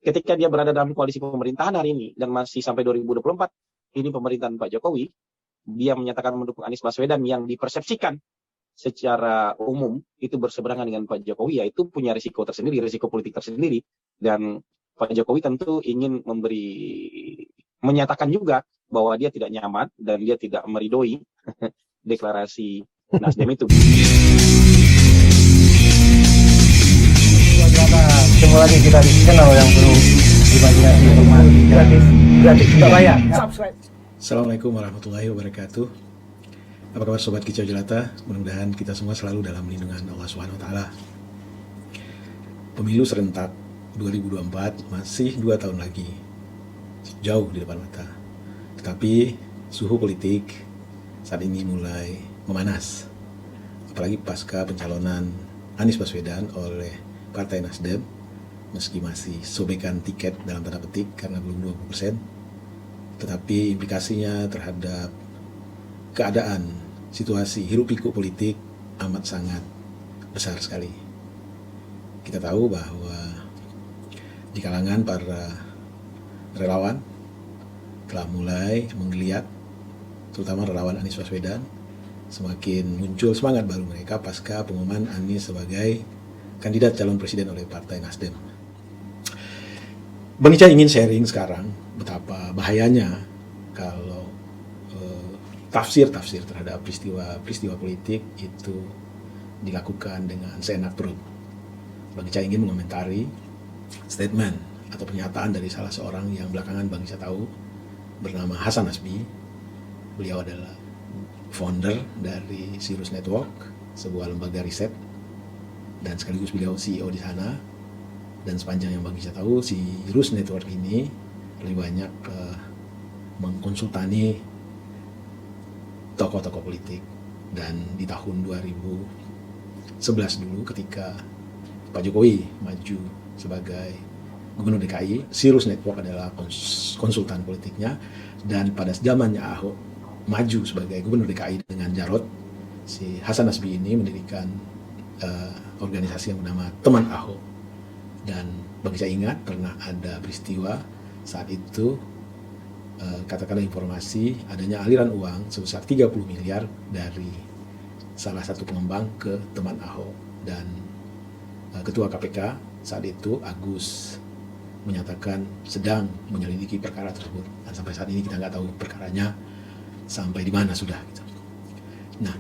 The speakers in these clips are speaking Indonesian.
ketika dia berada dalam koalisi pemerintahan hari ini dan masih sampai 2024 ini pemerintahan Pak Jokowi, dia menyatakan mendukung Anies Baswedan yang dipersepsikan secara umum itu berseberangan dengan Pak Jokowi, yaitu punya risiko tersendiri, risiko politik tersendiri. Dan Pak Jokowi tentu ingin menyatakan juga bahwa dia tidak nyaman dan dia tidak meridoi deklarasi Nasdem itu. Ketemu lagi kita di channel yang perlu imajinasi informasi gratis nggak bayar. Subscribe. Assalamualaikum warahmatullahi wabarakatuh. Apa kabar sobat Kicau Jelata? Mudah-mudahan kita semua selalu dalam lindungan Allah Subhanahu wa taala. Pemilu serentak 2024 masih 2 tahun lagi. Jauh di depan mata. Tetapi suhu politik saat ini mulai memanas. Apalagi pasca pencalonan Anies Baswedan oleh Partai Nasdem, meski masih sobekan tiket dalam tanda petik karena belum 20%, tetapi implikasinya terhadap keadaan situasi hiruk pikuk politik amat sangat besar sekali. Kita tahu bahwa di kalangan para relawan telah mulai menggeliat, terutama relawan Anies Baswedan, semakin muncul semangat baru mereka pasca pengumuman Anies sebagai kandidat calon presiden oleh Partai Nasdem. Bang Ica ingin sharing sekarang betapa bahayanya kalau tafsir-tafsir terhadap peristiwa politik itu dilakukan dengan seenak perut. Bang Ica ingin mengomentari statement atau pernyataan dari salah seorang yang belakangan Bang Ica tahu bernama Hasan Nasbi. Beliau adalah founder dari Sirus Network, sebuah lembaga riset, dan sekaligus beliau CEO di sana. Dan sepanjang yang Bang Ica tahu, si Sirus Network ini lebih banyak mengkonsultani tokoh-tokoh politik. Dan di tahun 2011 dulu ketika Pak Jokowi maju sebagai Gubernur DKI, Sirus Network adalah konsultan politiknya. Dan pada zamannya Ahok maju sebagai Gubernur DKI dengan Jarot, si Hasan Nasbi ini mendirikan organisasi yang bernama Teman Ahok. Dan Bang Ica ingat pernah ada peristiwa saat itu, katakanlah informasi adanya aliran uang sebesar 30 miliar dari salah satu pengembang ke Teman Ahok. Dan Ketua KPK saat itu Agus menyatakan sedang menyelidiki perkara tersebut. Dan sampai saat ini kita nggak tahu perkaranya sampai di mana sudah. Nah,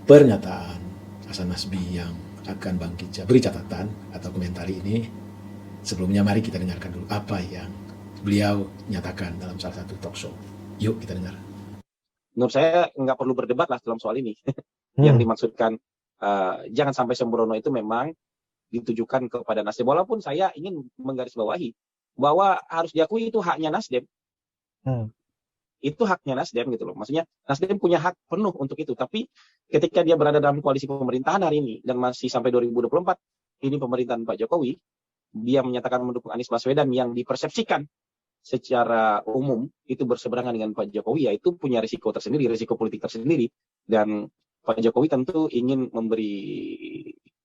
pernyataan Hasan Nasbi yang akan Bang Ica beri catatan atau komentari ini, sebelumnya mari kita dengarkan dulu apa yang beliau nyatakan dalam salah satu talk show. Yuk kita dengar. Menurut saya nggak perlu berdebat lah dalam soal ini. Yang dimaksudkan jangan sampai sembrono itu memang ditujukan kepada Nasdem. Walaupun saya ingin menggarisbawahi bahwa harus diakui itu haknya Nasdem. Itu haknya Nasdem gitu loh. Maksudnya Nasdem punya hak penuh untuk itu. Tapi ketika dia berada dalam koalisi pemerintahan hari ini dan masih sampai 2024 ini pemerintahan Pak Jokowi, dia menyatakan mendukung Anies Baswedan yang dipersepsikan secara umum itu berseberangan dengan Pak Jokowi, yaitu punya risiko tersendiri, risiko politik tersendiri. Dan Pak Jokowi tentu ingin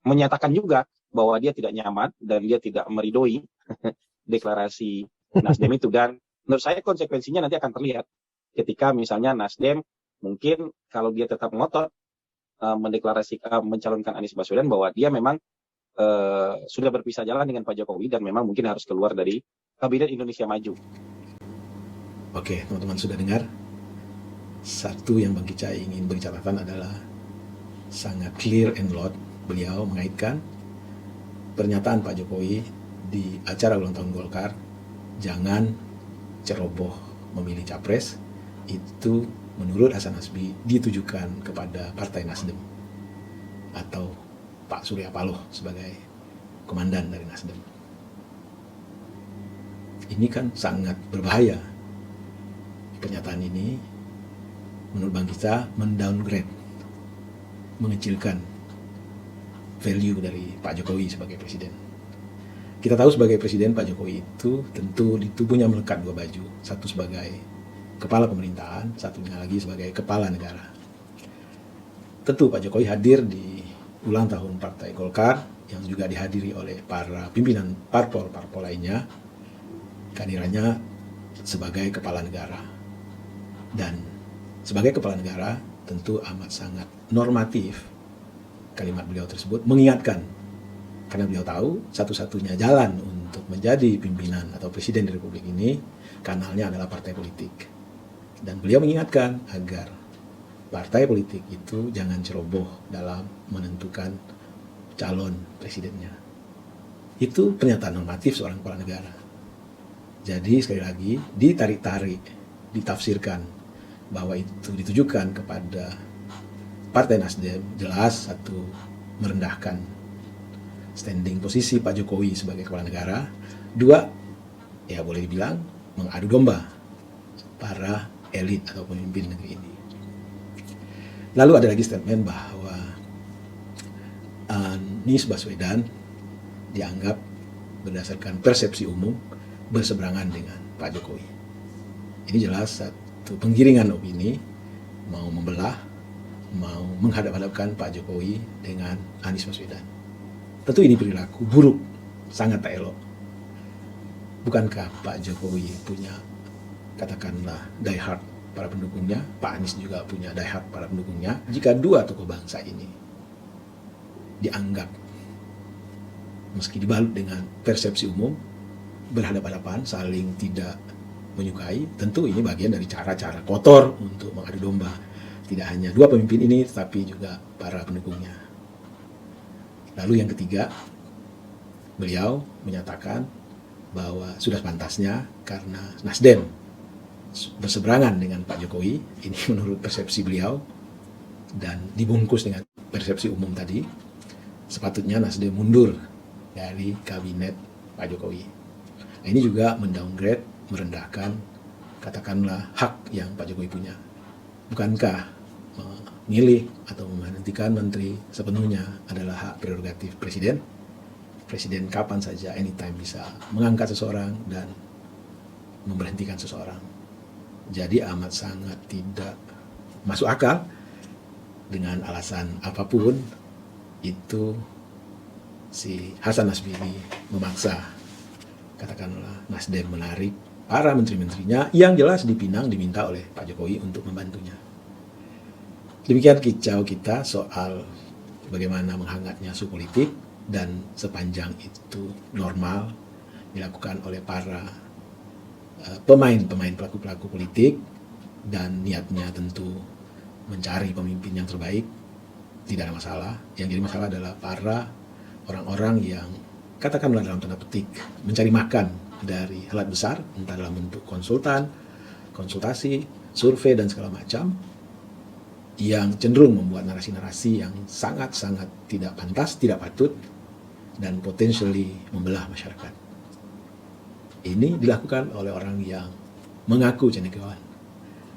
menyatakan juga bahwa dia tidak nyaman dan dia tidak meridoi deklarasi Nasdem itu. Dan menurut saya konsekuensinya nanti akan terlihat ketika misalnya Nasdem mungkin kalau dia tetap ngotot mencalonkan Anies Baswedan bahwa dia memang sudah berpisah jalan dengan Pak Jokowi dan memang mungkin harus keluar dari Kabinet Indonesia Maju. Oke, teman-teman sudah dengar. Satu yang Bang Ica ingin beri catatan adalah sangat clear and loud. Beliau mengaitkan pernyataan Pak Jokowi di acara ulang tahun Golkar, jangan ceroboh memilih capres, itu menurut Hasan Nasbi ditujukan kepada Partai Nasdem atau Pak Surya Paloh sebagai komandan dari Nasdem. Ini kan sangat berbahaya. Pernyataan ini menurut Bang Ica mendowngrade, mengecilkan value dari Pak Jokowi sebagai presiden. Kita tahu sebagai presiden Pak Jokowi itu tentu di tubuhnya melekat 2 baju. Satu sebagai kepala pemerintahan, satunya lagi sebagai kepala negara. Tentu Pak Jokowi hadir di ulang tahun Partai Golkar yang juga dihadiri oleh para pimpinan parpol lainnya. kehadirannya sebagai kepala negara. Dan sebagai kepala negara tentu amat sangat normatif kalimat beliau tersebut mengingatkan, karena beliau tahu satu-satunya jalan untuk menjadi pimpinan atau presiden di Republik ini kanalnya adalah partai politik. Dan beliau mengingatkan agar partai politik itu jangan ceroboh dalam menentukan calon presidennya. Itu pernyataan normatif seorang kepala negara. Jadi sekali lagi ditarik-tarik, ditafsirkan bahwa itu ditujukan kepada Partai Nasdem, jelas satu merendahkan standing posisi Pak Jokowi sebagai kepala negara. Dua, ya boleh dibilang mengadu domba para elit atau pemimpin negeri ini. Lalu ada lagi statement bahwa Anies Baswedan dianggap berdasarkan persepsi umum berseberangan dengan Pak Jokowi. Ini jelas satu penggiringan opini, mau membelah, mau menghadap-hadapkan Pak Jokowi dengan Anies Baswedan. Tentu ini perilaku buruk, sangat tak elok. Bukankah Pak Jokowi punya, katakanlah, die hard para pendukungnya, Pak Anies juga punya die hard para pendukungnya. Jika dua tokoh bangsa ini dianggap, meski dibalut dengan persepsi umum, berhadapan-hadapan, saling tidak menyukai, tentu ini bagian dari cara-cara kotor untuk mengadu domba. Tidak hanya dua pemimpin ini, tapi juga para pendukungnya. Lalu yang ketiga, beliau menyatakan bahwa sudah pantasnya karena Nasdem berseberangan dengan Pak Jokowi, ini menurut persepsi beliau, dan dibungkus dengan persepsi umum tadi, sepatutnya Nasdem mundur dari kabinet Pak Jokowi. Nah, ini juga mendowngrade, merendahkan, katakanlah hak yang Pak Jokowi punya. Bukankah memilih atau memberhentikan menteri sepenuhnya adalah hak prerogatif presiden? Presiden kapan saja, anytime bisa mengangkat seseorang dan memberhentikan seseorang. Jadi amat sangat tidak masuk akal dengan alasan apapun itu si Hasan Nasbili memaksa, katakanlah, Nasdem menarik para menteri-menterinya yang jelas dipinang diminta oleh Pak Jokowi untuk membantunya. Demikian kicau kita soal bagaimana menghangatnya isu politik, dan sepanjang itu normal dilakukan oleh para pemain-pemain pelaku-pelaku politik dan niatnya tentu mencari pemimpin yang terbaik, tidak ada masalah. Yang jadi masalah adalah para orang-orang yang katakanlah dalam tanda petik mencari makan dari helat besar, entah dalam bentuk konsultan, konsultasi, survei dan segala macam, yang cenderung membuat narasi-narasi yang sangat-sangat tidak pantas, tidak patut, dan potensially membelah masyarakat. Ini dilakukan oleh orang yang mengaku cendekiawan.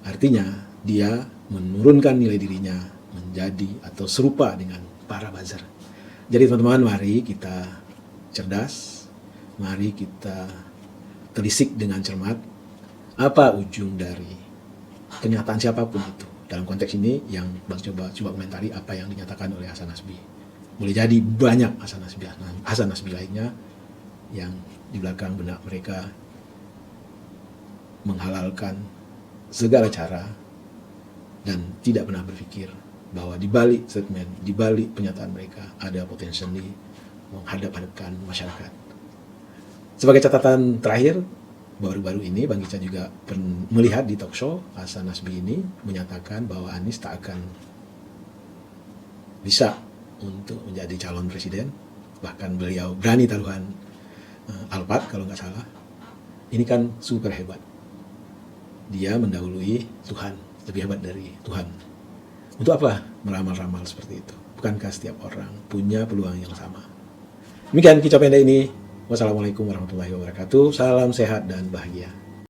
Artinya dia menurunkan nilai dirinya menjadi atau serupa dengan para buzzer. Jadi teman-teman, mari kita cerdas, mari kita telisik dengan cermat apa ujung dari kenyataan siapapun itu. Dalam konteks ini yang Bang coba komentari apa yang dinyatakan oleh Hasan Nasbi. Boleh jadi banyak Hasan Nasbi lainnya yang di belakang benak mereka menghalalkan segala cara dan tidak pernah berpikir bahwa di balik statement, di balik pernyataan mereka ada potensi menghadap-hadapkan masyarakat. Sebagai catatan terakhir, baru-baru ini Bang Ica juga melihat di talk show Hasan Nasbi ini menyatakan bahwa Anies tak akan bisa untuk menjadi calon presiden. Bahkan beliau berani taruhan Alphard kalau nggak salah. Ini kan super hebat. Dia mendahului Tuhan, lebih hebat dari Tuhan. Untuk apa meramal-ramal seperti itu? Bukankah setiap orang punya peluang yang sama? Demikian kicau pendek ini. Wassalamualaikum warahmatullahi wabarakatuh. Salam sehat dan bahagia.